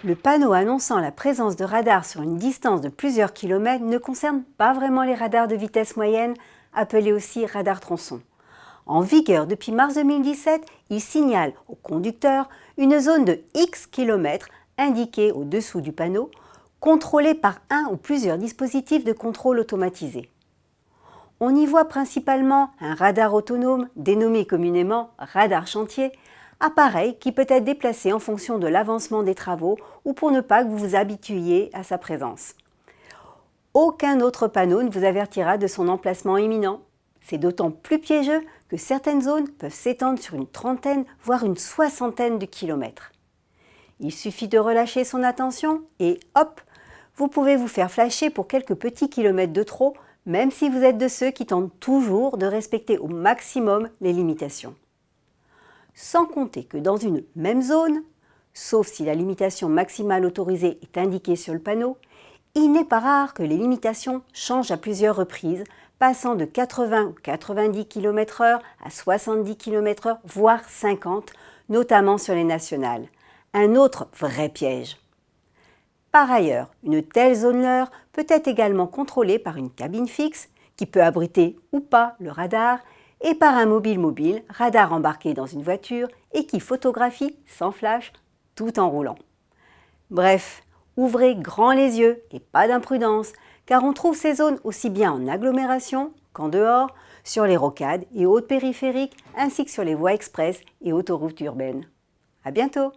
Le panneau annonçant la présence de radars sur une distance de plusieurs kilomètres ne concerne pas vraiment les radars de vitesse moyenne, appelés aussi radars tronçons. En vigueur depuis mars 2017, il signale au conducteur une zone de X km indiquée au-dessous du panneau, contrôlée par un ou plusieurs dispositifs de contrôle automatisés. On y voit principalement un radar autonome dénommé communément radar chantier, appareil qui peut être déplacé en fonction de l'avancement des travaux ou pour ne pas que vous vous habituiez à sa présence. Aucun autre panneau ne vous avertira de son emplacement imminent. C'est d'autant plus piégeux que certaines zones peuvent s'étendre sur une trentaine, voire une soixantaine de kilomètres. Il suffit de relâcher son attention et hop, vous pouvez vous faire flasher pour quelques petits kilomètres de trop, même si vous êtes de ceux qui tentent toujours de respecter au maximum les limitations. Sans compter que dans une même zone, sauf si la limitation maximale autorisée est indiquée sur le panneau, il n'est pas rare que les limitations changent à plusieurs reprises, passant de 80 ou 90 km/h à 70 km/h, voire 50, notamment sur les nationales. Un autre vrai piège. Par ailleurs, une telle zone-leurre peut être également contrôlée par une cabine fixe, qui peut abriter ou pas le radar, et par un mobile, radar embarqué dans une voiture et qui photographie sans flash tout en roulant. Bref, ouvrez grand les yeux et pas d'imprudence, car on trouve ces zones aussi bien en agglomération qu'en dehors, sur les rocades et hautes périphériques, ainsi que sur les voies express et autoroutes urbaines. À bientôt!